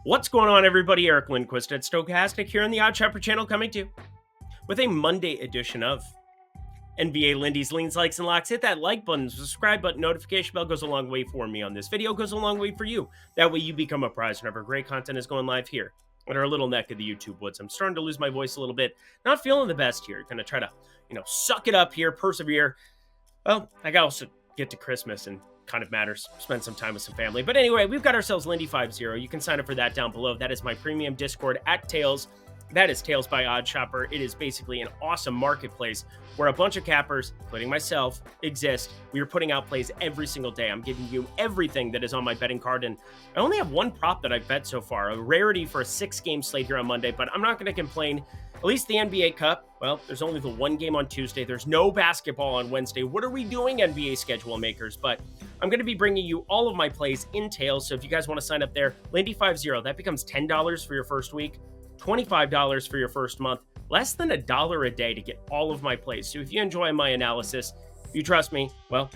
What's going on, everybody? Eric Lindquist at Stochastic here on the Odd Shopper channel, coming to you with a Monday edition of NBA Lindy's Leans, Likes, and Locks. Hit that like button, subscribe button, notification bell goes a long way for me on this video, goes a long way for you. That way you become a prize whenever great content is going live here at our little neck of the YouTube woods. I'm starting to lose my voice a little bit. Not feeling the best here. Gonna try to, suck it up here, persevere. Well, I gotta also get to Christmas and kind of matters. Spend some time with some family. But anyway, we've got ourselves Lindy50. You can sign up for that down below. That is my premium Discord at Tails. That is Tails by Odd Shopper. It is basically an awesome marketplace where a bunch of cappers, including myself, exist. We are putting out plays every single day. I'm giving you everything that is on my betting card, and I only have one prop that I've bet so far. A rarity for a 6-game slate here on Monday, but I'm not going to complain. At least the NBA Cup, well, there's only the one game on Tuesday. There's no basketball on Wednesday. What are we doing, NBA schedule makers? But I'm going to be bringing you all of my plays in Tails. So if you guys want to sign up there, Lindy50, that becomes $10 for your first week, $25 for your first month, less than $1 a day to get all of my plays. So if you enjoy my analysis, if you trust me, well,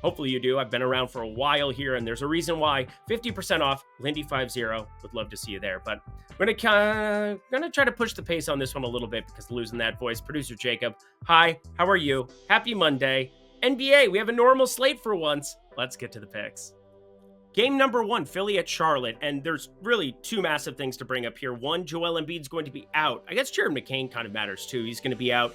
hopefully you do. I've been around for a while here, and there's a reason why. 50% off, Lindy50. Would love to see you there. But I'm gonna try to push the pace on this one a little bit because losing that voice. Producer Jacob, hi, how are you? Happy Monday. NBA, we have a normal slate for once. Let's get to the picks. Game number 1, Philly at Charlotte, and there's really two massive things to bring up here. One, Joel Embiid's going to be out. I guess Jared McCain kind of matters too. He's going to be out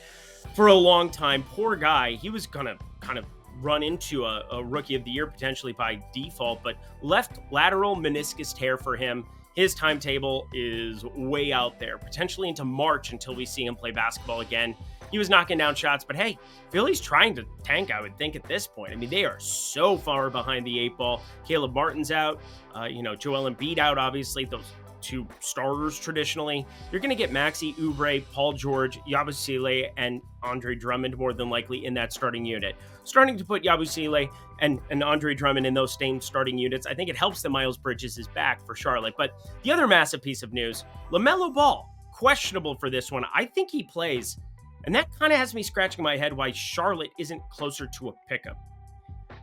for a long time. Poor guy. He was going to kind of run into a Rookie of the Year potentially by default, but left lateral meniscus tear for him. His timetable is way out there, potentially into March until we see him play basketball again. He was knocking down shots, but hey, Philly's trying to tank, I would think, at this point. I mean, they are so far behind the 8 ball. Caleb Martin's out, Joel Embiid out, obviously, those two starters traditionally. You're going to get Maxey, Oubre, Paul George, Yabusele, and Andre Drummond more than likely in that starting unit. Starting to put Yabusele and Andre Drummond in those same starting units, I think it helps that Miles Bridges is back for Charlotte. But the other massive piece of news, LaMelo Ball, questionable for this one. I think he plays, and that kind of has me scratching my head why Charlotte isn't closer to a pick'em.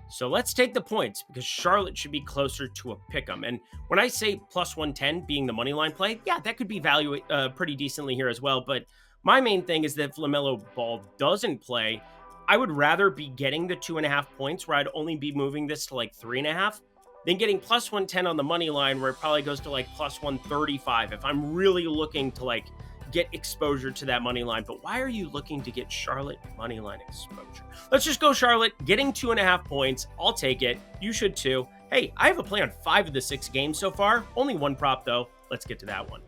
So let's take the points because Charlotte should be closer to a pick'em. And when I say plus 110 being the money line play, yeah, that could be valued pretty decently here as well. But my main thing is that if LaMelo Ball doesn't play, I would rather be getting the 2.5 points where I'd only be moving this to like 3.5 than getting plus 110 on the money line where it probably goes to like plus 135 if I'm really looking to like get exposure to that money line. But why are you looking to get Charlotte money line exposure? Let's just go Charlotte, getting 2.5 points. I'll take it. You should too. Hey, I have a play on 5 of the 6 games so far. Only one prop though. Let's get to that one.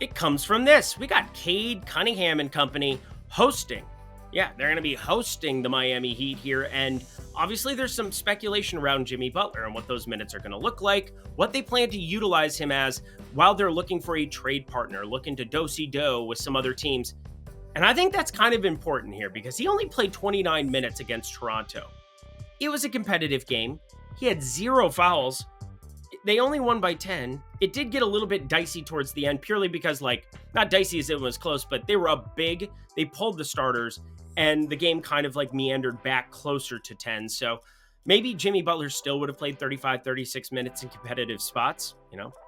It comes from this. We got Cade Cunningham and company hosting. Yeah, they're going to be hosting the Miami Heat here, and obviously there's some speculation around Jimmy Butler and what those minutes are going to look like, what they plan to utilize him as while they're looking for a trade partner, looking to do-si-do with some other teams. And I think that's kind of important here because he only played 29 minutes against Toronto. It was a competitive game. He had 0 fouls. They only won by 10. It did get a little bit dicey towards the end purely because, not dicey as it was close, but they were up big. They pulled the starters, and the game kind of meandered back closer to 10. So maybe Jimmy Butler still would have played 35, 36 minutes in competitive spots.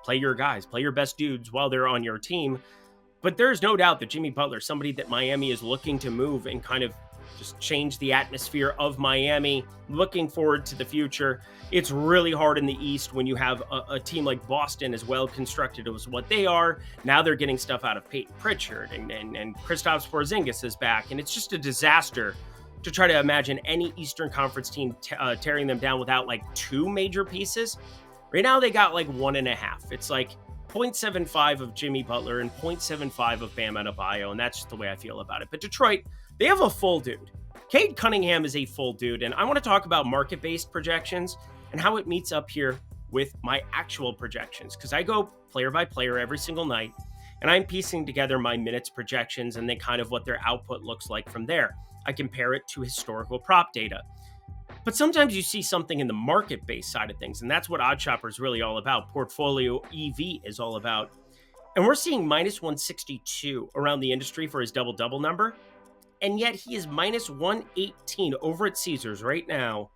Play your guys, play your best dudes while they're on your team. But there's no doubt that Jimmy Butler, somebody that Miami is looking to move and kind of just change the atmosphere of Miami, looking forward to the future. It's really hard in the East when you have a team like Boston as well constructed as what they are. Now they're getting stuff out of Peyton Pritchard and Kristaps Porzingis is back. And it's just a disaster to try to imagine any Eastern Conference team tearing them down without 2 major pieces. Right now they got 1.5. It's 0.75 of Jimmy Butler and 0.75 of Bam Adebayo, and that's just the way I feel about it. But Detroit, they have a full dude. Cade Cunningham is a full dude, and I want to talk about market-based projections and how it meets up here with my actual projections, because I go player by player every single night, and I'm piecing together my minutes projections and then kind of what their output looks like from there. I compare it to historical prop data. But sometimes you see something in the market-based side of things, and that's what Odd Shopper is really all about. Portfolio EV is all about. And we're seeing minus 162 around the industry for his double-double number. And yet he is minus 118 over at Caesars right now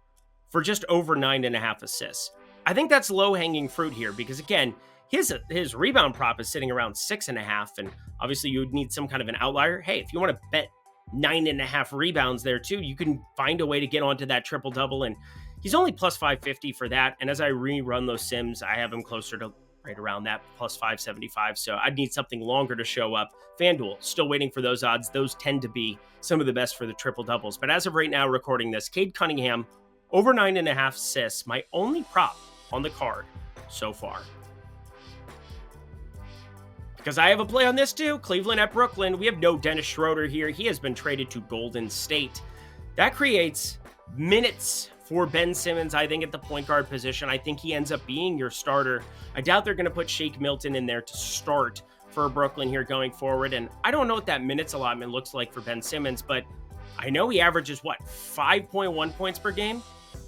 for just over 9.5 assists. I think that's low-hanging fruit here because, again, his rebound prop is sitting around 6.5, and obviously you would need some kind of an outlier. Hey, if you want to bet 9.5 rebounds there too, you can find a way to get onto that triple-double, and he's only plus 550 for that. And as I rerun those sims, I have him closer to right around that plus 575. So I'd need something longer to show up. FanDuel, still waiting for those odds. Those tend to be some of the best for the triple doubles. But as of right now, recording this, Cade Cunningham, over 9.5 assists, my only prop on the card so far. Because I have a play on this too. Cleveland at Brooklyn. We have no Dennis Schroeder here. He has been traded to Golden State. That creates minutes for Ben Simmons, I think, at the point guard position. I think he ends up being your starter. I doubt they're going to put Shake Milton in there to start for Brooklyn here going forward. And I don't know what that minutes allotment looks like for Ben Simmons, but I know he averages, 5.1 points per game?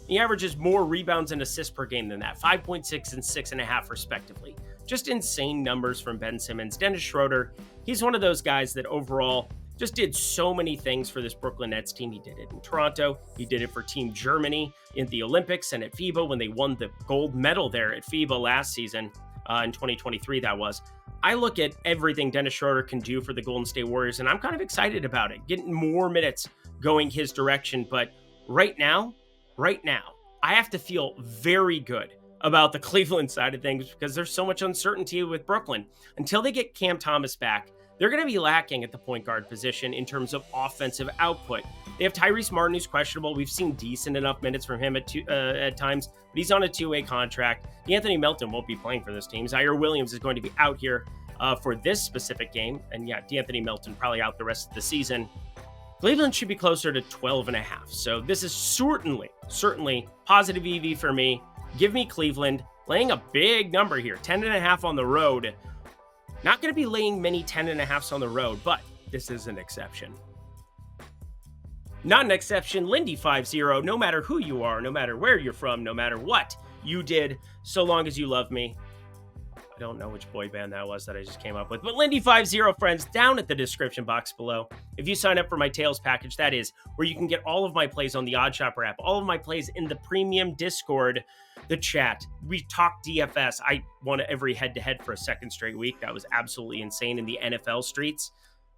He averages more rebounds and assists per game than that, 5.6 and 6.5 respectively. Just insane numbers from Ben Simmons. Dennis Schroeder, he's one of those guys that overall just did so many things for this Brooklyn Nets team. He did it in Toronto. He did it for Team Germany in the Olympics and at FIBA when they won the gold medal there at FIBA last season, in 2023 that was. I look at everything Dennis Schroeder can do for the Golden State Warriors, and I'm kind of excited about it, getting more minutes going his direction. But right now, I have to feel very good about the Cleveland side of things because there's so much uncertainty with Brooklyn. Until they get Cam Thomas back, they're going to be lacking at the point guard position in terms of offensive output. They have Tyrese Martin, who's questionable. We've seen decent enough minutes from him at times, but he's on a two-way contract. Anthony Melton won't be playing for this team. Zaire Williams is going to be out here for this specific game. And yeah, D'Anthony Melton probably out the rest of the season. Cleveland should be closer to 12.5. So this is certainly positive EV for me. Give me Cleveland, laying a big number here, 10.5 on the road. Not going to be laying many 10.5s on the road, but this is an exception. Not an exception, Lindy 5-0, no matter who you are, no matter where you're from, no matter what you did, so long as you love me. I don't know which boy band that was that I just came up with, but Lindy 5-0, friends, down at the description box below. If you sign up for my Tails package, that is where you can get all of my plays on the OddsShopper app, all of my plays in the premium Discord, the chat. We talk DFS. I won every head-to-head for a second straight week. That was absolutely insane in the NFL streets.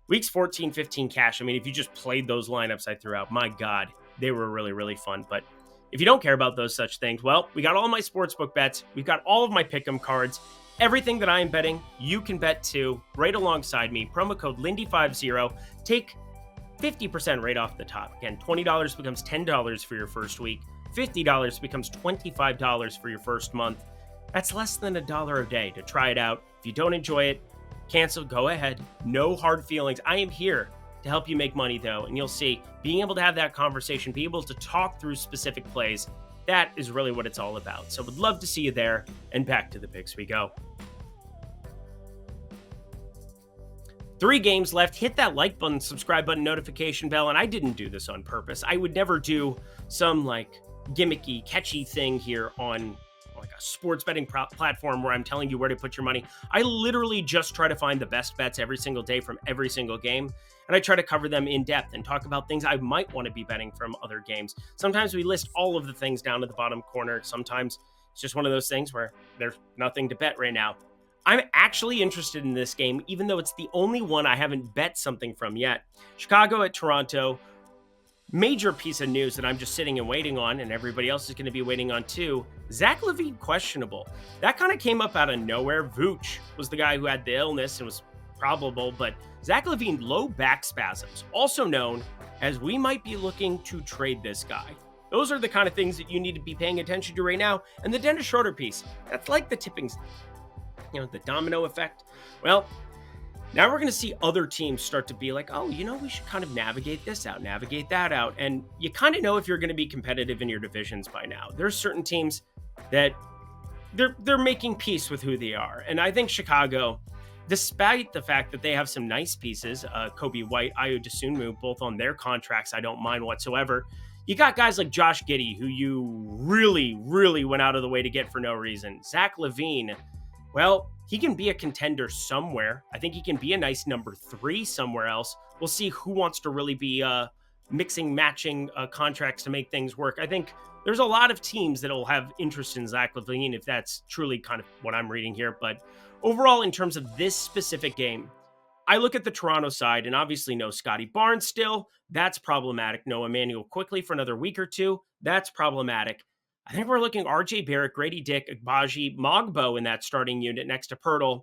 Weeks 14, 15 cash. I mean, if you just played those lineups I threw out, my God, they were really, really fun. But if you don't care about those such things, well, we got all my sportsbook bets. We've got all of my pick'em cards. Everything that I am betting, you can bet too, right alongside me. Promo code Lindy50. Take 50% right off the top. Again, $20 becomes $10 for your first week. $50 becomes $25 for your first month. That's less than $1 a day to try it out. If you don't enjoy it, cancel, go ahead. No hard feelings. I am here to help you make money though. And you'll see, being able to have that conversation, be able to talk through specific plays, that is really what it's all about. So would love to see you there, and back to the picks we go. 3 games left. Hit that like button, subscribe button, notification bell. And I didn't do this on purpose. I would never do some gimmicky, catchy thing here on a sports betting platform where I'm telling you where to put your money. I literally just try to find the best bets every single day from every single game. And I try to cover them in depth and talk about things I might want to be betting from other games. Sometimes we list all of the things down at the bottom corner. Sometimes it's just one of those things where there's nothing to bet right now. I'm actually interested in this game, even though it's the only one I haven't bet something from yet. Chicago at Toronto. Major piece of news that I'm just sitting and waiting on, and everybody else is going to be waiting on too. Zach LaVine questionable. That kind of came up out of nowhere. Vooch was the guy who had the illness and was probable, but Zach LaVine low back spasms, also known as we might be looking to trade this guy. Those are the kind of things that you need to be paying attention to right now. And the Dennis Schroeder piece, that's like the tipping, the domino effect. Well, now we're going to see other teams start to be like, oh, we should kind of navigate this out, navigate that out. And you kind of know if you're going to be competitive in your divisions by now. There's certain teams that they're making peace with who they are. And I think Chicago, despite the fact that they have some nice pieces, Kobe White, Ayo Dosunmu, both on their contracts, I don't mind whatsoever. You got guys like Josh Giddey, who you really, really went out of the way to get for no reason. Zach LaVine, well, he can be a contender somewhere. I think he can be a nice number 3 somewhere else. We'll see who wants to really be mixing, matching contracts to make things work. I think there's a lot of teams that'll have interest in Zach LaVine if that's truly kind of what I'm reading here. But overall, in terms of this specific game, I look at the Toronto side and obviously no Scotty Barnes still. That's problematic. No Emmanuel quickly for another week or two. That's problematic. I think we're looking RJ Barrett, Grady Dick, Agbaji, Mogbo in that starting unit next to Pirtle.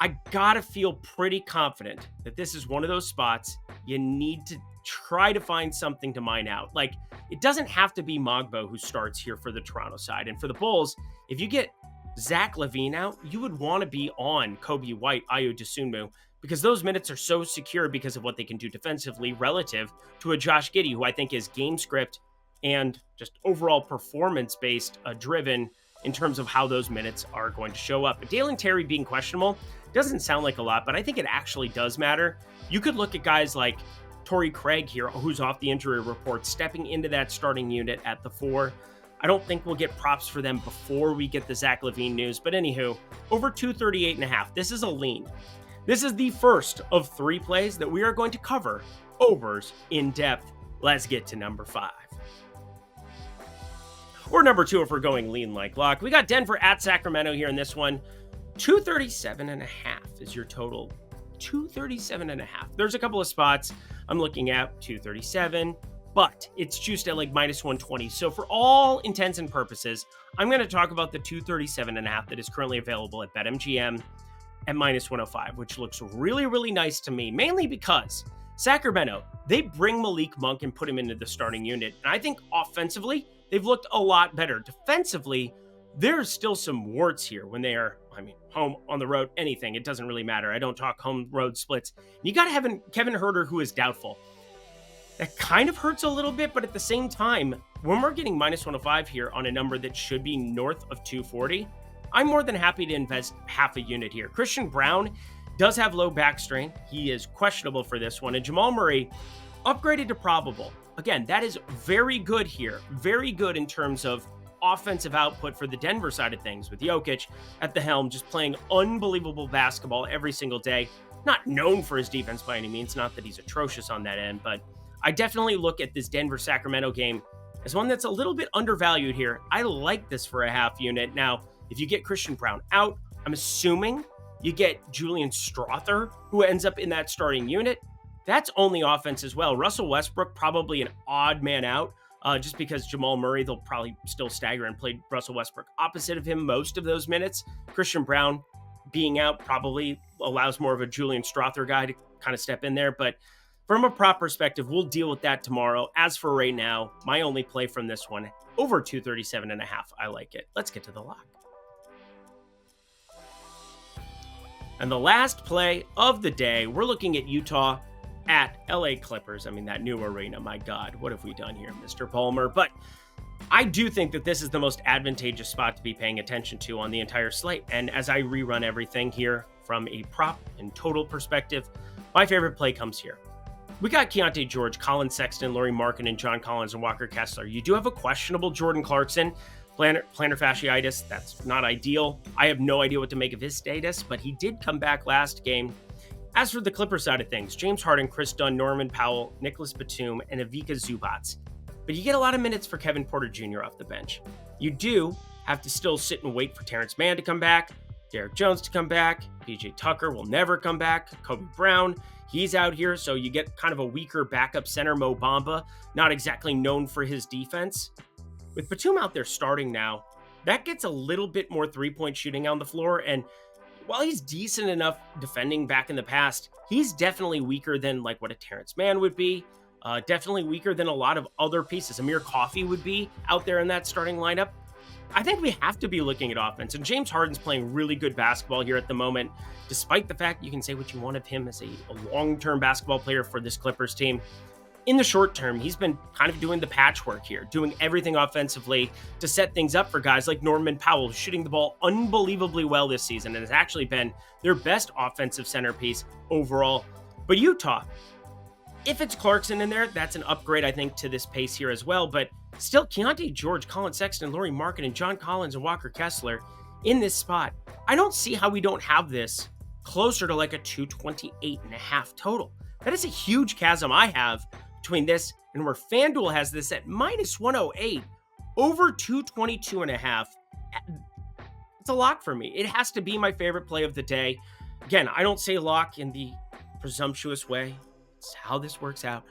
I gotta feel pretty confident that this is one of those spots you need to try to find something to mine out. Like, it doesn't have to be Mogbo who starts here for the Toronto side. And for the Bulls, if you get Zach LaVine out, you would want to be on Kobe White, Ayo Dosunmu, because those minutes are so secure because of what they can do defensively relative to a Josh Giddey, who I think is game script and just overall performance-based driven in terms of how those minutes are going to show up. But Dalen Terry being questionable doesn't sound like a lot, but I think it actually does matter. You could look at guys like Torrey Craig here, who's off the injury report, stepping into that starting unit at the 4. I don't think we'll get props for them before we get the Zach LaVine news, but anywho, over 238.5. This is a lean. This is the first of 3 plays that we are going to cover overs in depth. Let's get to number 5. Or number 2 if we're going lean like lock. We got Denver at Sacramento here in this one. 237.5 is your total. 237.5. There's a couple of spots I'm looking at 237, but it's juiced at like minus 120. So for all intents and purposes, I'm going to talk about the 237.5 that is currently available at BetMGM at minus 105, which looks really, really nice to me, mainly because Sacramento, they bring Malik Monk and put him into the starting unit. And I think offensively, they've looked a lot better. Defensively, there's still some warts here when they are, home, on the road, anything. It doesn't really matter. I don't talk home road splits. You got to have Kevin Huerter, who is doubtful. That kind of hurts a little bit, but at the same time, when we're getting minus 105 here on a number that should be north of 240, I'm more than happy to invest half a unit here. Christian Braun does have low back strain. He is questionable for this one. And Jamal Murray upgraded to probable. Again, that is very good here. Very good in terms of offensive output for the Denver side of things, with Jokic at the helm, just playing unbelievable basketball every single day. Not known for his defense by any means, not that he's atrocious on that end, but I definitely look at this Denver-Sacramento game as one that's a little bit undervalued here. I like this for a half unit. Now, if you get Christian Braun out, I'm assuming you get Julian Strawther, who ends up in that starting unit. That's only offense as well. Russell Westbrook, probably an odd man out, just because Jamal Murray, they'll probably still stagger and play Russell Westbrook opposite of him most of those minutes. Christian Braun being out probably allows more of a Julian Strawther guy to kind of step in there. But from a prop perspective, we'll deal with that tomorrow. As for right now, my only play from this one, over 237.5. I like it. Let's get to the lock. And the last play of the day, we're looking at Utah at LA Clippers. That new arena, my God, what have we done here, Mr. Palmer? But I do think that this is the most advantageous spot to be paying attention to on the entire slate. And as I rerun everything here from a prop and total perspective, my favorite play comes here. We got Keontae George, Colin Sexton, Lauri Markkanen, and John Collins, and Walker Kessler. You do have a questionable Jordan Clarkson, plantar fasciitis. That's not ideal. I have no idea what to make of his status, but he did come back last game. As for the Clipper side of things, James Harden, Chris Dunn, Norman Powell, Nicholas Batum, and Ivica Zubac. But you get a lot of minutes for Kevin Porter Jr. off the bench. You do have to still sit and wait for Terrence Mann to come back, Derek Jones to come back, PJ Tucker will never come back, Kobe Brown, he's out here, so you get kind of a weaker backup center, Mo Bamba, not exactly known for his defense. With Batum out there starting now, that gets a little bit more three-point shooting on the floor, and while he's decent enough defending back in the past, he's definitely weaker than like what a Terrence Mann would be, definitely weaker than a lot of other pieces. Amir Coffey would be out there in that starting lineup. I think we have to be looking at offense, and James Harden's playing really good basketball here at the moment, despite the fact you can say what you want of him as a long-term basketball player for this Clippers team. In the short term, he's been kind of doing the patchwork here, doing everything offensively to set things up for guys like Norman Powell, shooting the ball unbelievably well this season and has actually been their best offensive centerpiece overall. But Utah, if it's Clarkson in there, that's an upgrade, I think, to this pace here as well. But still, Keontae George, Colin Sexton, Lauri Markkanen, John Collins, and Walker Kessler in this spot. I don't see how we don't have this closer to like a 228.5 total. That is a huge chasm I have between this and where FanDuel has this at minus 108. Over 222.5. It's a lock for me. It has to be my favorite play of the day. Again, I don't say lock in the presumptuous way. It's how this works out.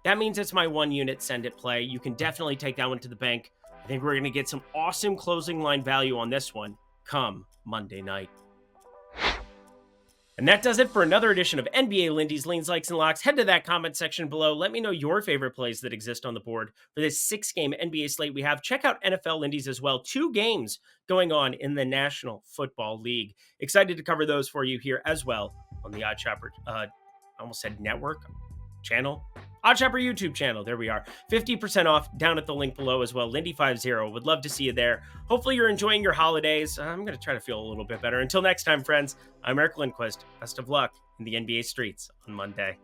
That means it's my 1 unit send it play. You can definitely take that one to the bank. I think we're going to get some awesome closing line value on this one come Monday night. And that does it for another edition of NBA Lindy's Leans, Likes, and Locks. Head to that comment section below. Let me know your favorite plays that exist on the board for this 6-game NBA slate we have. Check out NFL Lindy's as well. 2 games going on in the National Football League. Excited to cover those for you here as well on the Odd Shopper, I almost said network channel. Odd Shopper YouTube channel. There we are. 50% off down at the link below as well. Lindy50. Would love to see you there. Hopefully you're enjoying your holidays. I'm going to try to feel a little bit better. Until next time, friends, I'm Eric Lindquist. Best of luck in the NBA streets on Monday.